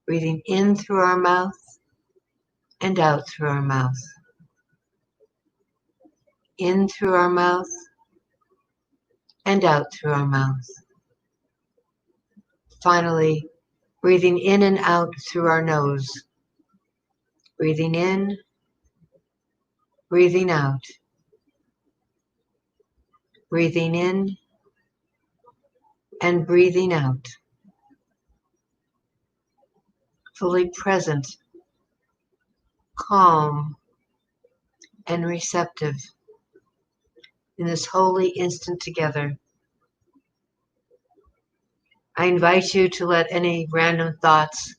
Breathing in through our mouth and out through our mouth. In through our mouth and out through our mouth. Finally, breathing in and out through our nose. Breathing in, breathing out. Breathing in and breathing out. Fully present, calm, and receptive in this holy instant together. I invite you to let any random thoughts,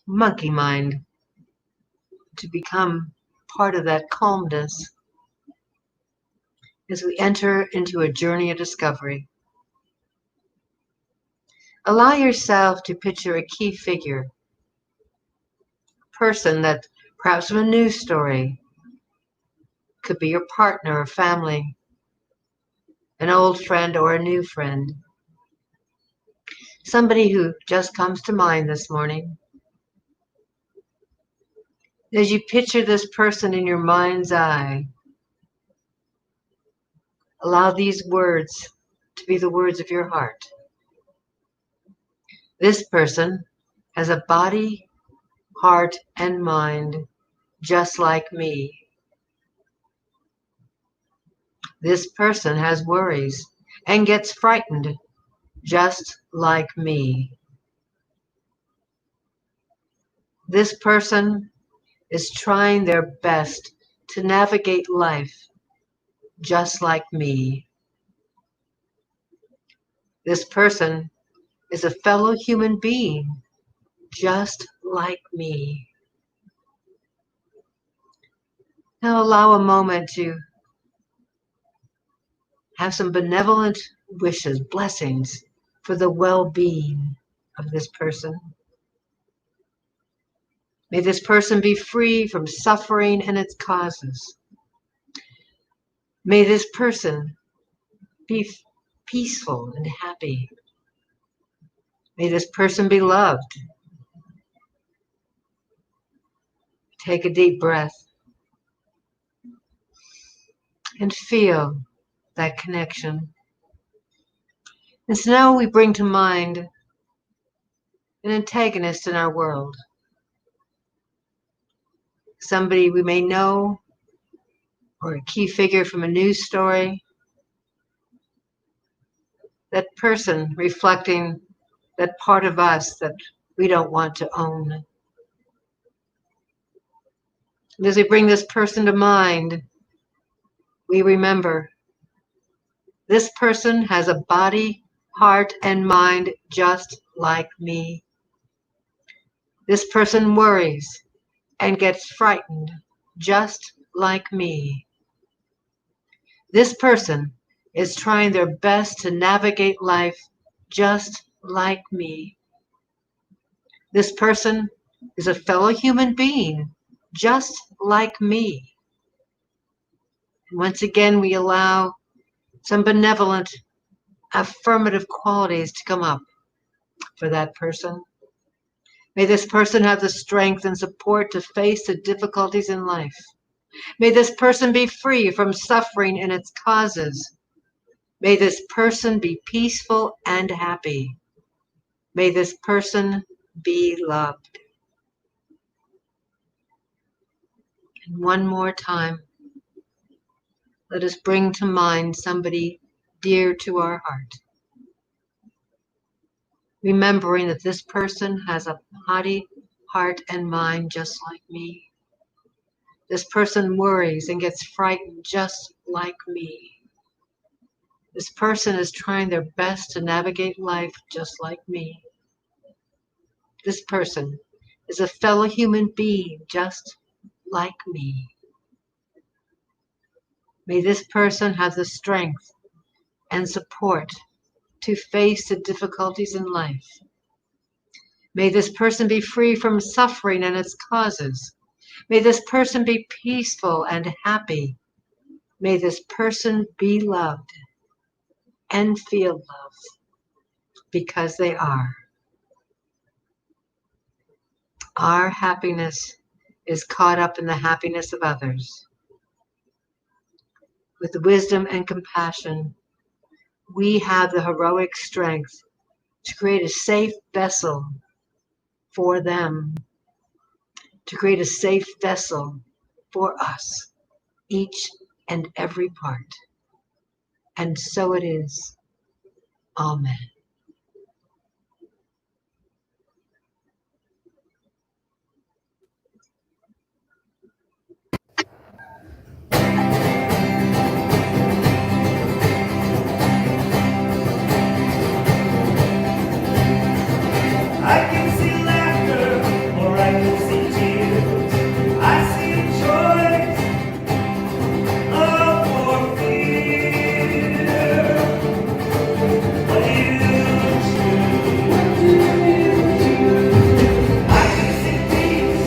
monkey mind, to become part of that calmness as we enter into a journey of discovery. Allow yourself to picture a key figure person that perhaps from a news story, could be your partner or family, an old friend or a new friend. Somebody who just comes to mind this morning. As you picture this person in your mind's eye, allow these words to be the words of your heart. This person has a body, heart, and mind just like me. This person has worries and gets frightened just like me. This person is trying their best to navigate life just like me. This person is a fellow human being just like me. Now allow a moment to have some benevolent wishes, blessings for the well-being of this person. May this person be free from suffering and its causes. May this person be peaceful and happy. May this person be loved. Take a deep breath and feel that connection. And so now we bring to mind an antagonist in our world. Somebody we may know, or a key figure from a news story. That person reflecting that part of us that we don't want to own. And as we bring this person to mind, we remember this person has a body, heart, and mind just like me. This person worries and gets frightened just like me. This person is trying their best to navigate life just like me. This person is a fellow human being just like me. And once again, we allow some benevolent, affirmative qualities to come up for that person. May this person have the strength and support to face the difficulties in life. May this person be free from suffering and its causes. May this person be peaceful and happy. May this person be loved. And one more time, let us bring to mind somebody dear to our heart. Remembering that this person has a body, heart, and mind just like me. This person worries and gets frightened just like me. This person is trying their best to navigate life just like me. This person is a fellow human being just like me. May this person have the strength and support to face the difficulties in life. May this person be free from suffering and its causes. May this person be peaceful and happy. May this person be loved and feel love because they are. Our happiness is caught up in the happiness of others. With wisdom and compassion, we have the heroic strength to create a safe vessel for them, to create a safe vessel for us, each and every part. And so it is. Amen. I can see laughter, or I can see tears. I see a choice, love or fear. What do you choose? I can see peace,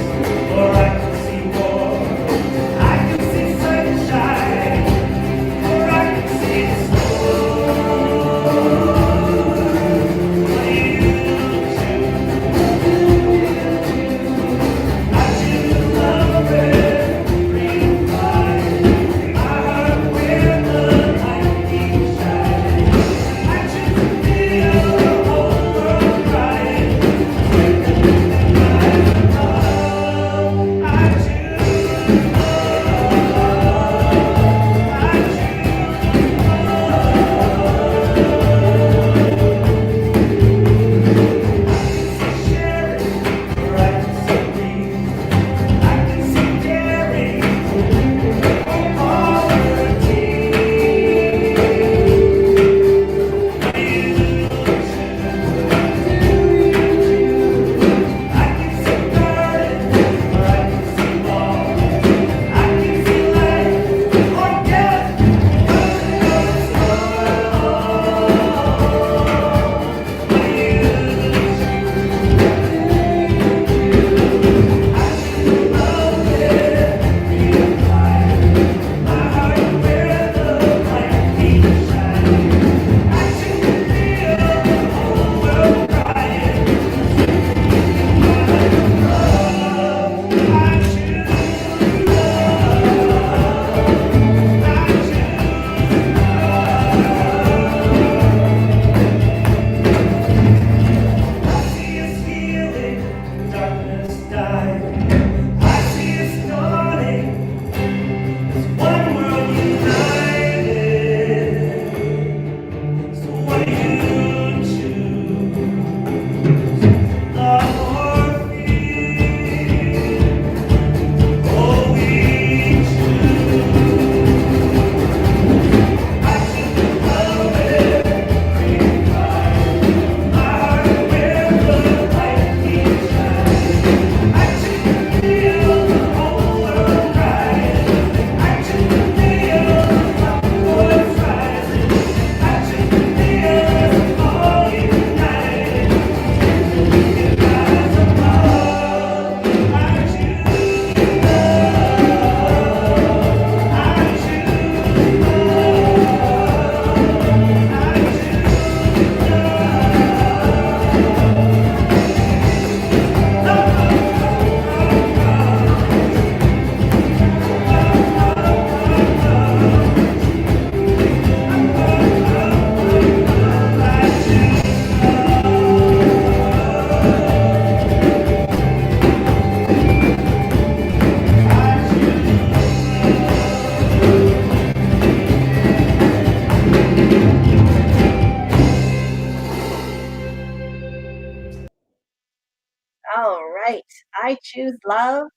right. I choose love,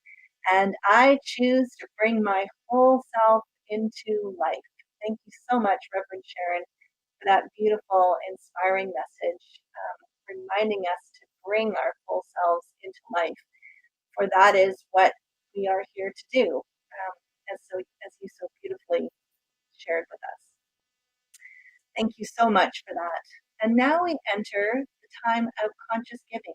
and I choose to bring my whole self into life. Thank you so much, Reverend Sharon, for that beautiful, inspiring message, reminding us to bring our full selves into life, for that is what we are here to do, as you so beautifully shared with us. Thank you so much for that. And now we enter the time of conscious giving.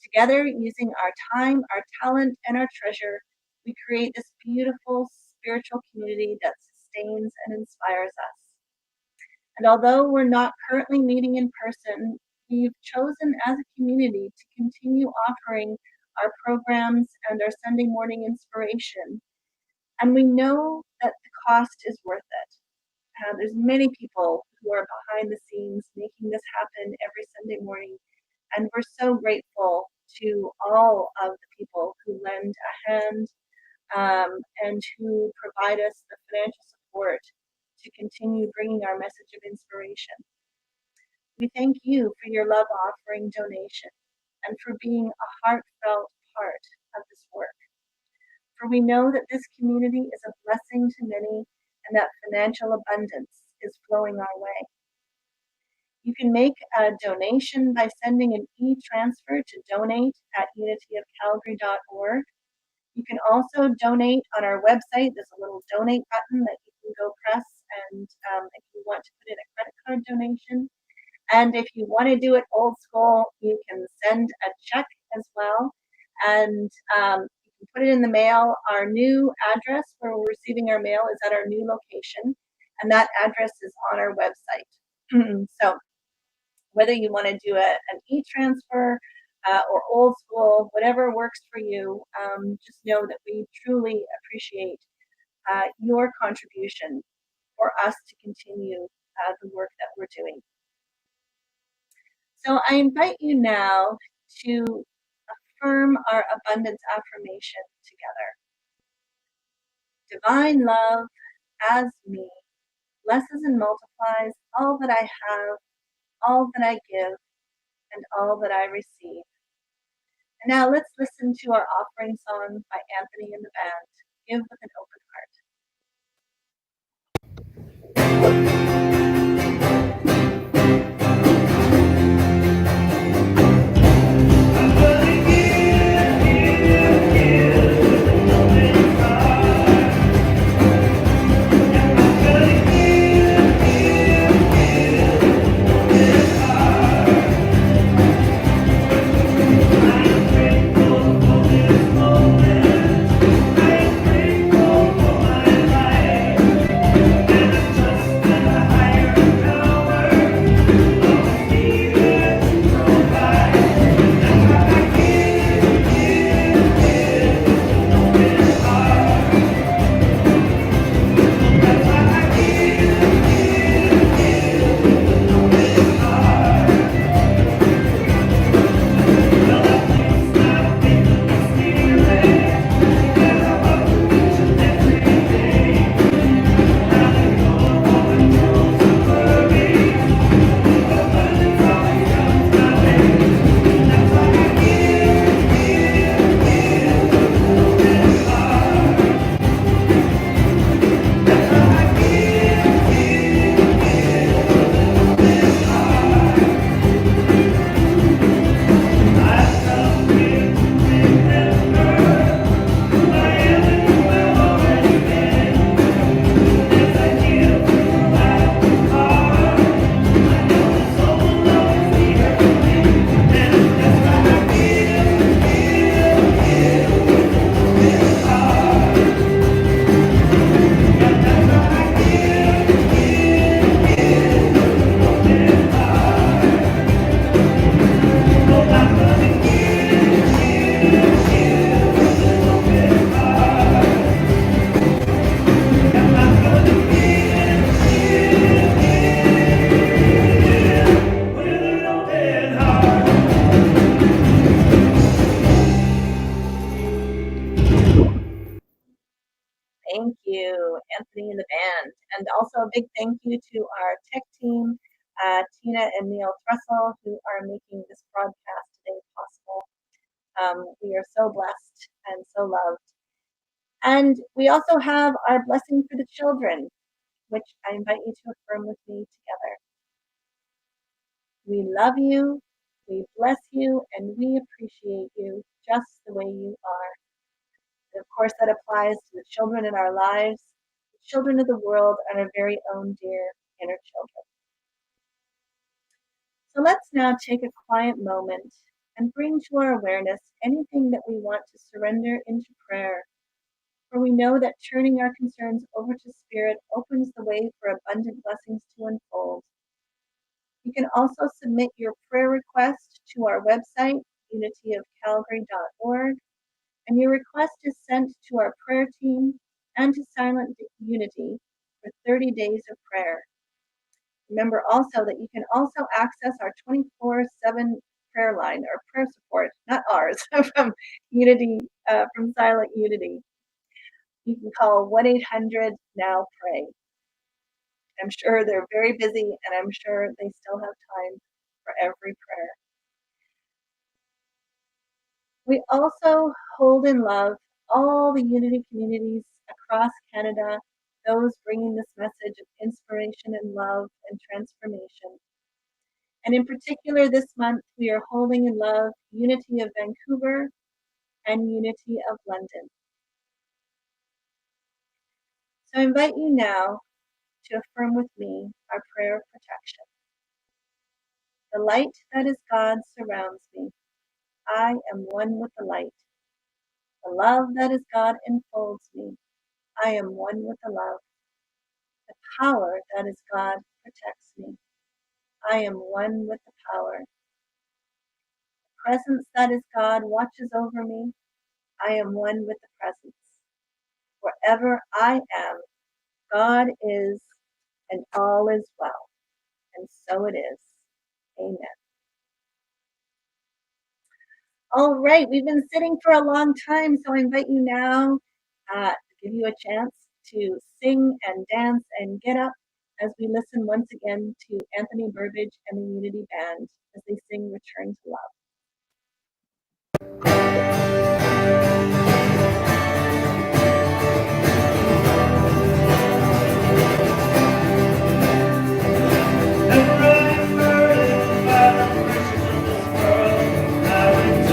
Together, using our time, our talent, and our treasure, we create this beautiful spiritual community that sustains and inspires us. And although we're not currently meeting in person, we've chosen as a community to continue offering our programs and our Sunday morning inspiration. And we know that the cost is worth it. There's many people who are behind the scenes making this happen every Sunday morning. And we're so grateful to all of the people who lend a hand and who provide us the financial support to continue bringing our message of inspiration. We thank you for your love offering donation and for being a heartfelt part of this work. For we know that this community is a blessing to many and that financial abundance is flowing our way. You can make a donation by sending an e-transfer to donate@unityofcalgary.org. You can also donate on our website. There's a little donate button that you can go press, and if you want to put in a credit card donation. And if you want to do it old school, you can send a check as well, and you can put it in the mail. Our new address where we're receiving our mail is at our new location, and that address is on our website. So whether you want to do an e-transfer or old school, whatever works for you, just know that we truly appreciate your contribution for us to continue the work that we're doing. So I invite you now to affirm our abundance affirmation together. Divine love as me blesses and multiplies all that I have, all that I give, and all that I receive. And now let's listen to our offering song by Anthony and the band, Give with an Open Heart. Thank you, Anthony and the band. And also a big thank you to our tech team, Tina and Neil Trussell, who are making this broadcast today possible. We are so blessed and so loved. And we also have our blessing for the children, which I invite you to affirm with me together. We love you, we bless you, and we appreciate you just the way you are. And of course, that applies to the children in our lives, the children of the world, and our very own dear inner children. So let's now take a quiet moment and bring to our awareness anything that we want to surrender into prayer. For we know that turning our concerns over to Spirit opens the way for abundant blessings to unfold. You can also submit your prayer request to our website, unityofcalgary.org, and your request is sent to our prayer team and to Silent Unity for 30 days of prayer. Remember also that you can also access our 24/7 prayer line, or prayer support, not ours, from Unity, from Silent Unity. You can call 1-800-NOW-PRAY. I'm sure they're very busy, and I'm sure they still have time for every prayer. We also hold in love all the Unity communities across Canada, those bringing this message of inspiration and love and transformation. And in particular, this month, we are holding in love Unity of Vancouver and Unity of London. So I invite you now to affirm with me our prayer of protection. The light that is God surrounds me. I am one with the light. The love that is God enfolds me. I am one with the love. The power that is God protects me. I am one with the power. The presence that is God watches over me. I am one with the presence. Wherever I am, God is, and all is well. And so it is. Amen. All right, we've been sitting for a long time, so I invite you now to give you a chance to sing and dance and get up as we listen once again to Anthony Burbage and the Unity Band as they sing Return to Love. I return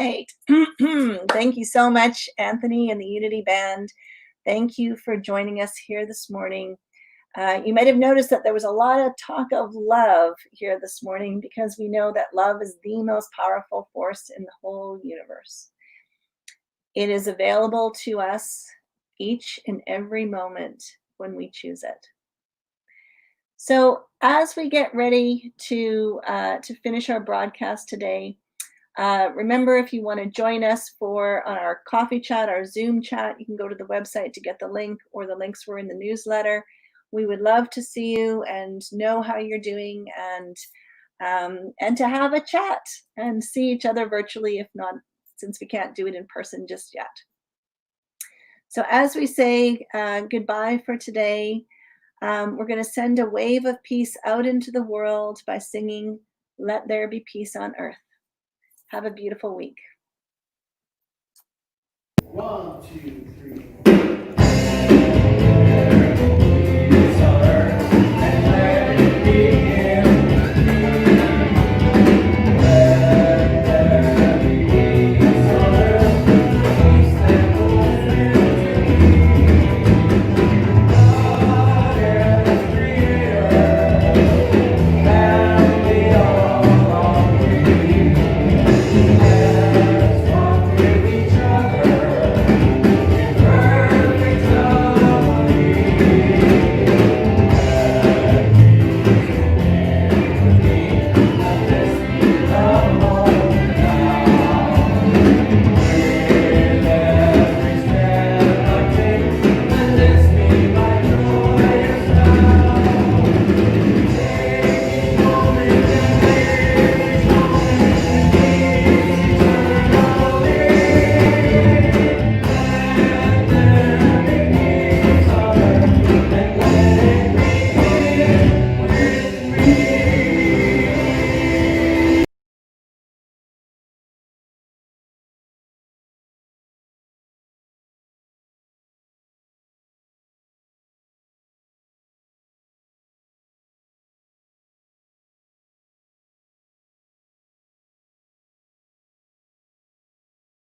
right. Thank you so much, Anthony and the Unity Band. Thank you for joining us here this morning. You might have noticed that there was a lot of talk of love here this morning because we know that love is the most powerful force in the whole universe. It is available to us each and every moment when we choose it. So as we get ready to finish our broadcast today, remember, if you want to join us for our coffee chat, our Zoom chat, you can go to the website to get the link, or the links were in the newsletter. We would love to see you and know how you're doing, and to have a chat and see each other virtually, if not, since we can't do it in person just yet. So as we say goodbye for today, we're going to send a wave of peace out into the world by singing "Let There Be Peace on Earth." Have a beautiful week. 1, 2, 3.